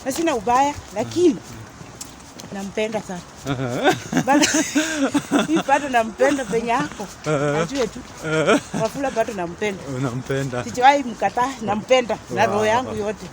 na sina ubaya, lakini nampenda sana. Bado nampenda penye yako. Najue tu. Wafula bado nampenda. Unampenda. Sijawahi mkataa, nampenda na roho yangu yote.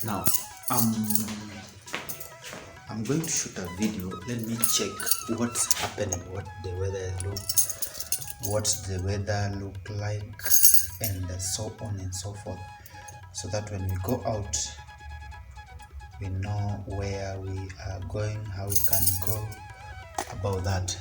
Now, I'm going to shoot a video. Let me check what's happening, what the weather look like, and so on and so forth, so that when we go out, we know where we are going, how we can go about that.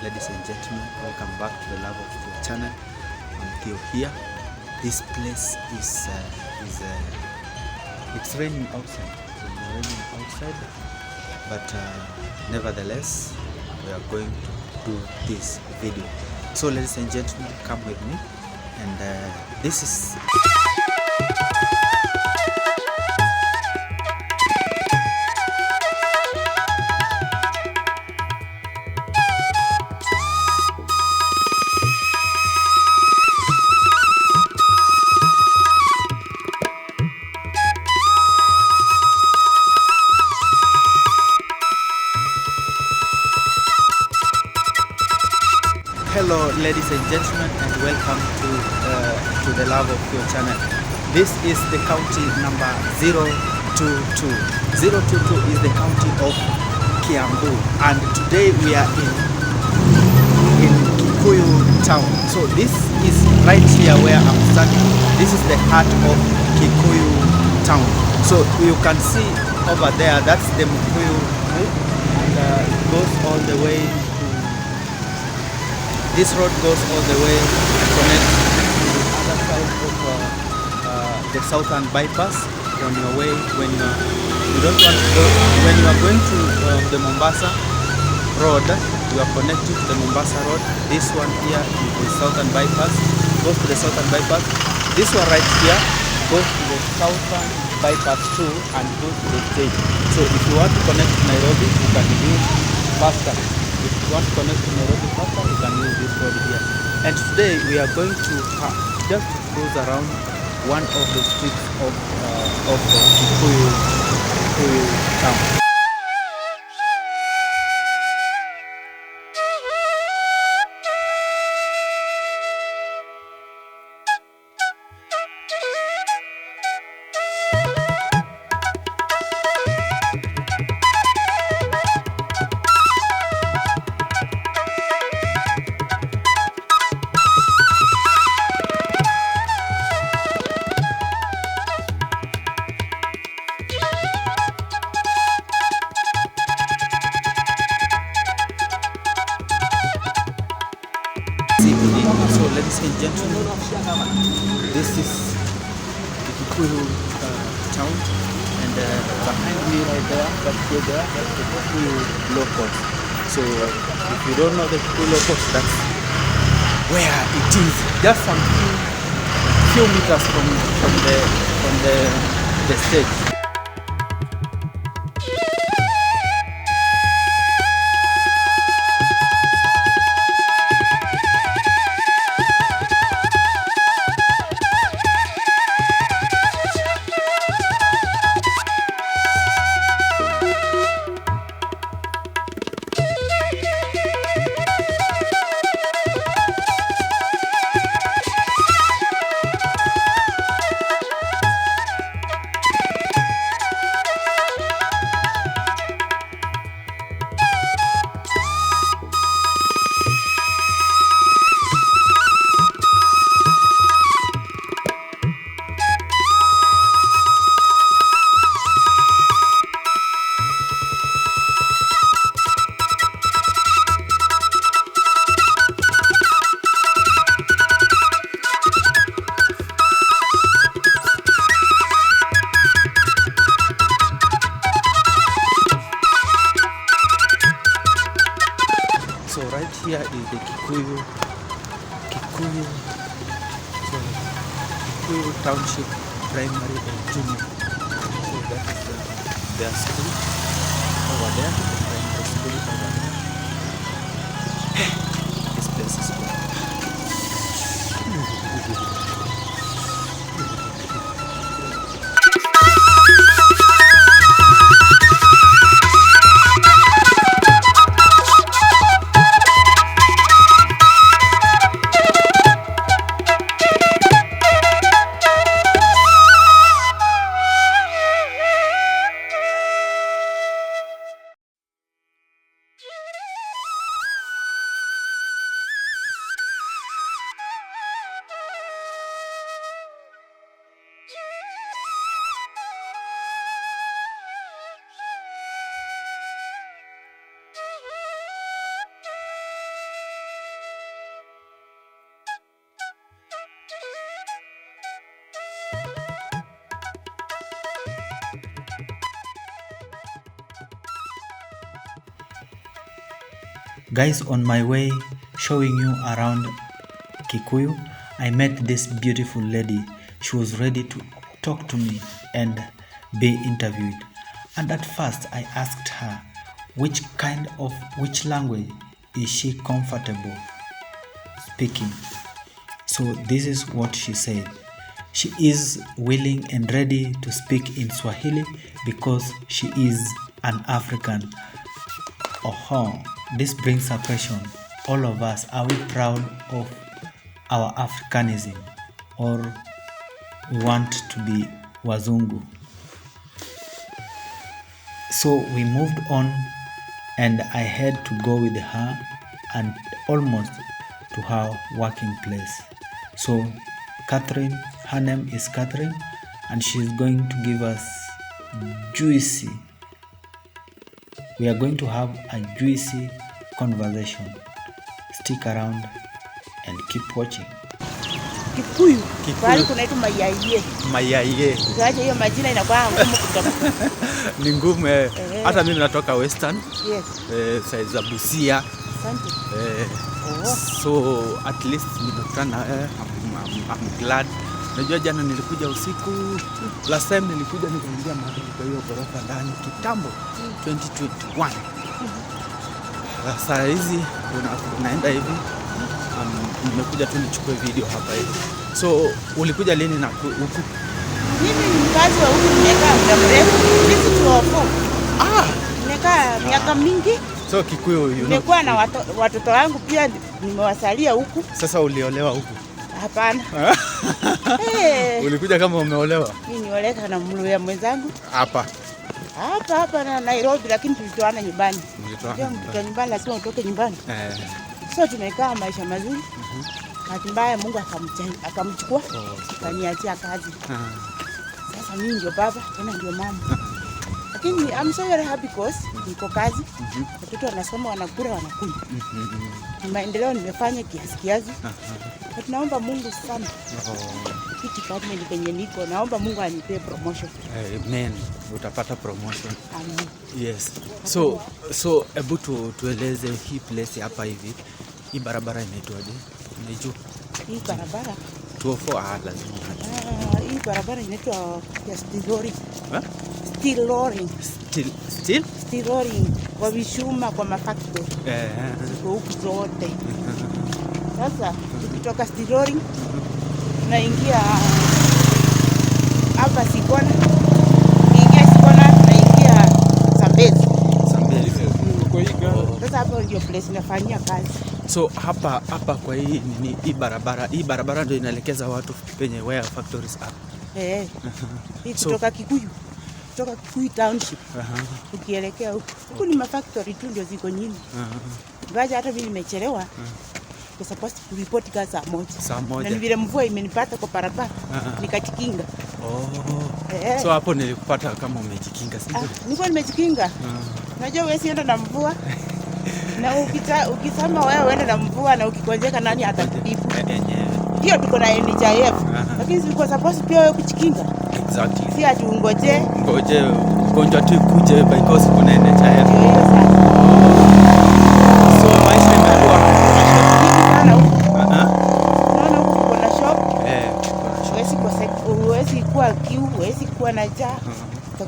Ladies and gentlemen, welcome back to the Love of Theo channel. I'm Theo here. This place is it's raining outside. But nevertheless, we are going to do this video. So ladies and gentlemen, come with me, and this is Hello ladies and gentlemen, and welcome to the Love of Theo channel. This is the county number 022. 022 is the county of Kiambu, and today we are in Kikuyu town. So this is right here where I'm standing. This is the heart of Kikuyu town. So you can see over there, that's the Kikuyu, and it goes all the way. This road goes all the way and connects to the other side of the southern bypass on your way when you don't want to go. When you are going to the Mombasa road, you are connected to the Mombasa road. This one here is the southern bypass, goes to the southern bypass. This one right here goes to the southern bypass too and goes to the state. So if you want to connect to Nairobi, you can use faster. If you want to connect to Nairobi faster, you can use this road here. And today we are going to just cruise around one of the streets of Kikuyu town. So ladies and gentlemen, this is the Kikuyu town, and behind me right there, that's the Kikuyu locals. So if you don't know the Kikuyu locals, that's where it is. Just some few meters from the stage. here is the Kikuyu Township Primary and Junior. So that is their school over there, the primary school over there. This place is cool. Guys, on my way showing you around Kikuyu, I met this beautiful lady. She was ready to talk to me and be interviewed. And at first I asked her which language is she comfortable speaking. So this is what she said. She is willing and ready to speak in Swahili because she is an African. This brings a question. All of us, are we proud of our Africanism, or we want to be Wazungu? So we moved on and I had to go with her and almost to her working place. So Catherine, her name is Catherine, and she's going to give us juicy. We are going to have a juicy conversation. Stick around and keep watching. Kikuyu. Bali kunaitwa Mayaye. Mayaye. Ngaje hiyo majina inakuwa ngumu kutamka. Ni ngumu. Hata mimi natoka Western. Yes. Size za Busia. Asante. So at least nimekutana. I'm glad. Najua jana nilikuja usiku. Last time nilikuja nikaingia mahali kwa hiyo ghorofa ndani kitambo 2021. Sasa hizi unaenda hivi. Nimekuja tu nichukue video hapa hivi. So ulikuja lini na huku? Mimi ni mkazi wa huku, nimekaa muda mrefu. Sisi tuopo. Nimekaa miaka mingi. So Kikuyu nimekuwa na watoto wangu pia nimewasalia huku. Sasa uliolewa huku? Hapana. Ulikuja kama umeolewa? Mimi nioleka na mluya mwenzangu. Hapa na Nairobi, lakini tulitoana nyumbani. Mtoto nyumbani lazima utoke nyumbani. So tumekaa maisha mazuri. Bahati mbaya Mungu akamchukua, akaniachia kazi. Sasa mimi ndio baba, tena ndio mama. Lakini I'm so very happy because niko kazi. Watoto wanasoma, wanakula, wanakunywa. Maendeleo nimefanya kiasi. Na tunaomba Mungu sana. Hiki kadri penye niko, naomba Mungu anipe promotion. Amen. Utapata promotion. Amen. Yes. So hebu tueleze hii place hapa hivi. Hii barabara inaitwaje? Unajua? Hii barabara 204 lazima. Hii barabara inaitwa ya Stilori. Stilori. Stilori kwa vishuma, kwa mafactory. Kwa huku zote. Sasa tukitoka Stilori tunaingia hapa Sikona. Tunaingia Sambezi. Sasa hapo ndio place nafanyia kazi. So hapa kwa hii barabara ndio inaelekeza watu penye where factories are. Hii kutoka Kikuyu Township. Ukielekea huku ni mafactory tu ndio ziko nyingi. Ngaja hata mimi nimechelewa. Kwa sababu kuripoti kazi saa moja. Na vile mvua imenipata kwa barabara nikajikinga. So hapo nilikupata kama umejikinga, sivyo? Nilikuwa nimejikinga. Unajua wewe sienda na mvua. Na ukisema wewe uende na mvua na ukikonjeka nani atatibu? Ndio tuko na NHIF. Lakini siko supposed pia wewe kujikinga. Exactly. Si ati ngoje ugonjwa tu kuje because kuna NHIF. Ndio sasa. So maisha imekuwa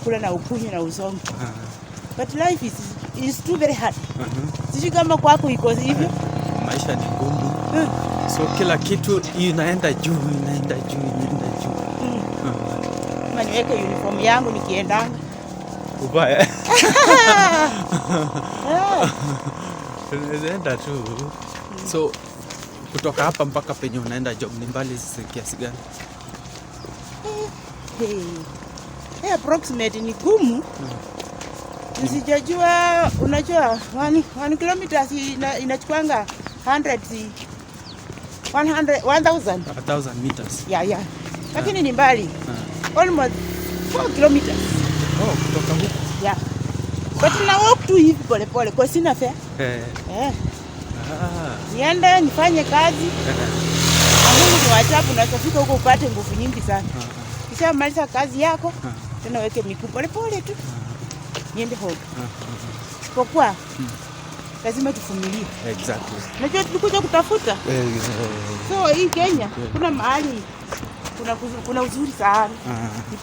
unakula na ukunywe na usome. But life is too very hard. Sisi kama kwako iko hivyo. Maisha ni ngumu. So kila kitu inaenda juu. Kama niweke uniform yangu nikiendanga. Ubaya. Unaenda tu. So kutoka hapa mpaka penye unaenda job ni mbali kiasi gani? Approximate ni gumu. Nisijajua, unajua 1 kilometers inachukuanga 1000 meters. Yeah. Lakini ni mbali. Almost 4 kilometers. Kutoka huko. Yeah. But na walk tu hivi pole kwa sina fare. Niende nifanye kazi. Mungu ni wachapu, unachofika huko upate nguvu nyingi sana. Kisha maliza kazi yako, tena weke miguu pole tu. Niende home. Kwa lazima tuvumilie. Exactly. Unajua tulikuja kutafuta. So hii Kenya kuna mahali kuna uzuri sana.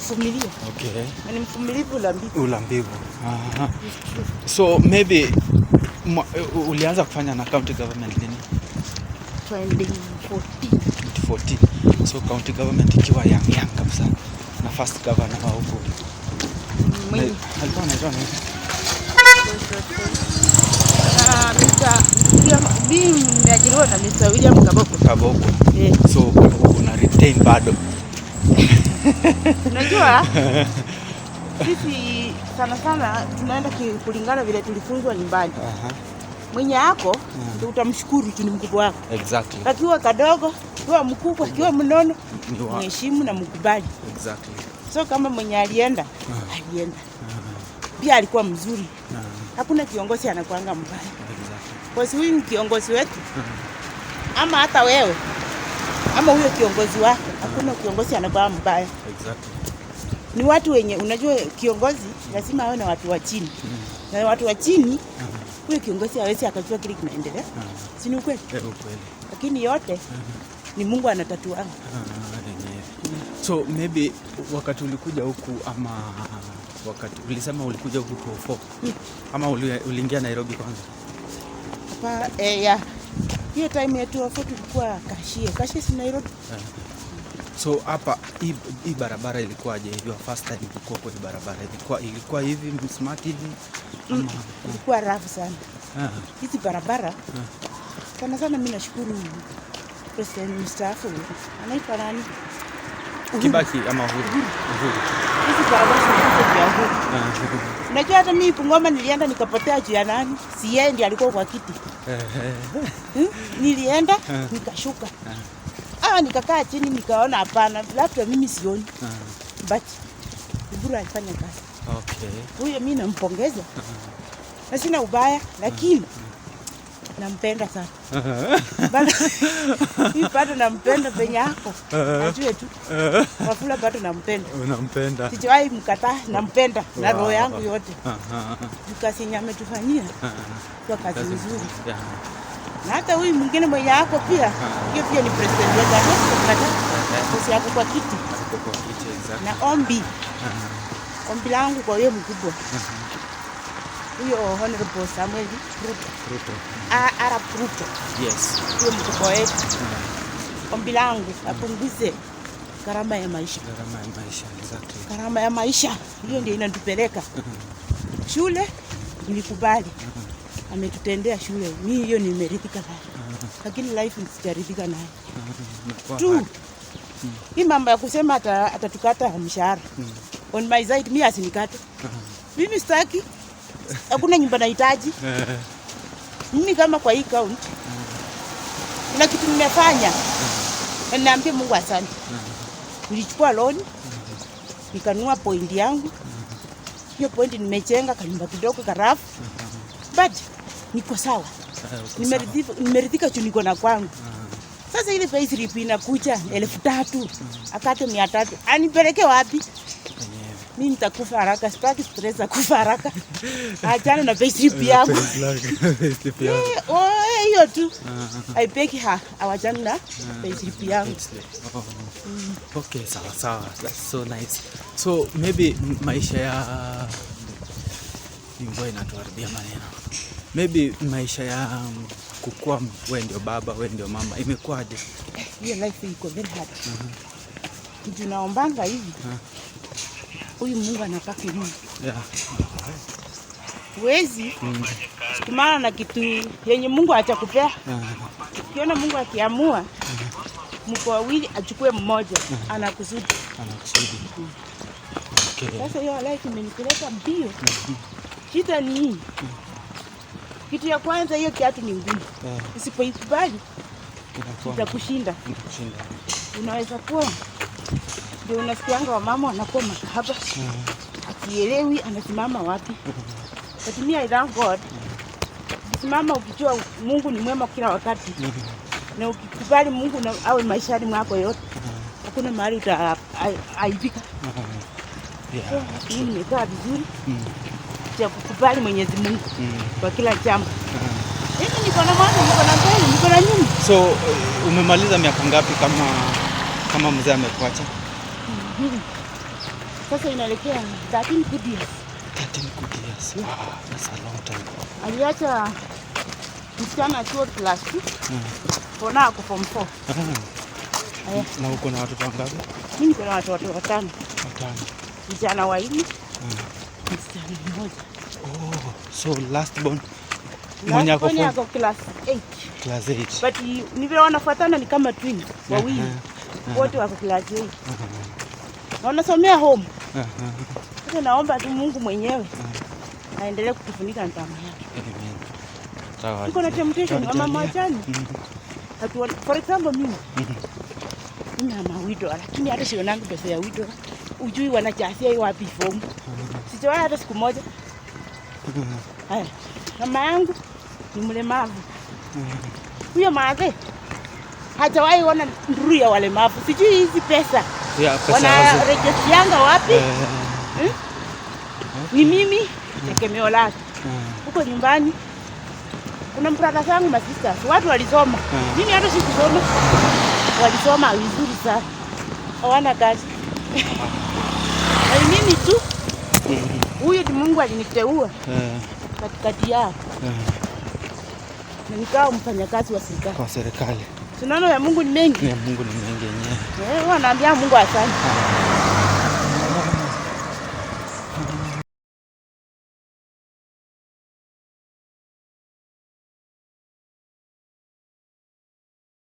Tuvumilie. Okay. Na ni mvumilivu ulambivu. So maybe ulianza kufanya na county government lini? 2014. So county government ikiwa young kabisa. Na first governor wa huko. Alikuwa anaitwa nani? Nimeajiriwa na Mr. William Kaboko. So una retain bado. Unajua sisi sana tunaenda kulingana vile tulifunzwa nyumbani. Mwenye yako ndio utamshukuru tu, ni mkubwa wako. Exactly. Akiwa kadogo, akiwa mkubwa, akiwa mnono, mheshimu na mkubali. Exactly. So kama mwenye alienda. Pia alikuwa mzuri. Hakuna kiongozi anakuanga mbaya. Kwa sababu huyu kiongozi wetu. Ama hata wewe. Ama huyo kiongozi wako, hakuna kiongozi anakuwa mbaya. Exactly. Ni watu wenye, unajua kiongozi lazima awe na watu wa chini. Na watu wa chini, huyo kiongozi hawezi akajua kile kinaendelea. Si ni ukweli? Ukweli. Lakini yote ni Mungu anatatuanga. So maybe wakati ulikuja huku ama wakati ulisema ulikuja huku 2004 ama uliingia Nairobi kwanza? Hapa hiyo time yetu 2004 tulikuwa Kashie si Nairobi. So hapa hii barabara ilikuwaje? Your first time ulikuwa kwa barabara ilikuwa hivi smart hivi? Ilikuwa rafu sana. Hizi barabara sana mimi nashukuru President mstaafu anaitwa nani? Kibaki ama Uhuru. Hizi barabara zinakuja Uhuru. Unajua hata mimi Bungoma nilienda nikapotea juu ya nani? Si yeye ndiye alikuwa kwa kiti. Nilienda nikashuka. Nikakaa chini nikaona hapana, labda mimi sioni. But Uhuru alifanya kazi. Okay. Huyo mimi nampongeza. Na sina ubaya, lakini nampenda sana. Mimi bado nampenda penye yako. Najue tu. Wafula bado nampenda. Unampenda. Sijawahi mkataa, nampenda na roho yangu yote. Kazi yenye ametufanyia kwa kazi nzuri. Na hata huyu mwingine mwenye yako pia, hiyo pia ni president wetu. Kasi yako kwa kiti. Na ombi langu kwa yeye mkubwa. Huyo Honorable Samuel Ruto. Arap Ruto. Yes. Huyo mkubwa wetu. Ombi langu apunguze gharama ya maisha. Exactly. Gharama ya maisha hiyo ndio inatupeleka. Shule nilikubali. Ametutendea shule. Mimi hiyo nimeridhika nayo. Lakini life sijaridhika nayo. Tu. Hii mambo ya kusema atatukata mshahara. On my side mimi asinikate. Mimi sitaki. Hakuna nyumba nahitaji. Mimi kama kwa hii county. Kuna kitu nimefanya. Na niambie Mungu asante. Nilichukua loan. Nikanunua point yangu. Hiyo point nimejenga kanyumba kidogo karafu. But niko sawa. Nimeridhika tu niko na kwangu. Sasa ile payslip inakuja 3,000, akate 300. Anipeleke wapi? Mimi nitakufa haraka, sitaki stress ya kufa haraka. Achana na payslip yangu. hiyo tu. I beg her awachane na payslip yangu. Okay, sawa. That's so nice. So maybe maisha ya nyumba inatuharibia maneno. Maybe maisha ya kukua wewe ndio baba, wewe ndio mama imekuwaje? Hiyo life iko very hard. Kitu naombanga hivi. Huyu Mungu anapaka nini? Yeah. Wezi kumana na kitu yenye Mungu atakupea. Ukiona Mungu akiamua mko wawili achukue mmoja, anakusudi. Okay. Sasa hiyo life imenipeleka mbio. Shida ni nini? Kitu ya kwanza hiyo kiatu ni ngumu. Usipoikubali itakushinda. Unaweza kuwa ndio unasikianga wa mama wanakuwa makahaba. Akielewi anasimama wapi. But me I thank God. Simama ukijua Mungu ni mwema kila wakati. Na ukikubali Mungu na awe maishani mwako yote. Hakuna mahali utaaibika. Yeah. Mimi nimekaa vizuri. Ya kukubali Mwenyezi Mungu kwa kila jambo. Mimi niko na mwana, niko na mbele, niko na nyuma. So umemaliza miaka ngapi kama mzee amekuacha? Sasa inaelekea 13 good years. 13 good years. Wow, that's a long time. Aliacha msichana akiwa class 2. Bona ako form 4. Na uko na watoto wangapi? Mimi niko na watoto 5. 5. Vijana wawili. Msichana mmoja. Oh, so last born mwenye ako class 8. Class 8. But ni vile wanafuatana ni kama twins wawili. Wote wako class 8. Wanasomea home. Sasa naomba tu Mungu mwenyewe aendelee kutufunika ndama yake. Amen. Sawa. Niko na temptation mama mwachani. For example mimi. Mimi ama widow lakini hata sionangu pesa ya widow. Ujui wanachasia hiyo wapi form. Sijawahi hata siku moja. Haya. Mama yangu ni mlemavu. Huyo madhe hajawahi ona nduru ya walemavu. Sijui hizi pesa. Wanarejeshianga wapi? Ni mimi tegemeo lake. Huko nyumbani kuna mbrada zangu na sisters. Watu walisoma. Mimi hata sikusoma. Walisoma vizuri sana. Hawana kazi. Na mimi tu. Huyu ni Mungu aliniteua. Katikati yao. Nikawa mfanyakazi wa serikali. Kwa serikali. Tunaona ya Mungu ni mengi. Ya Mungu ni mengi yenyewe. Wanaambia Mungu asante.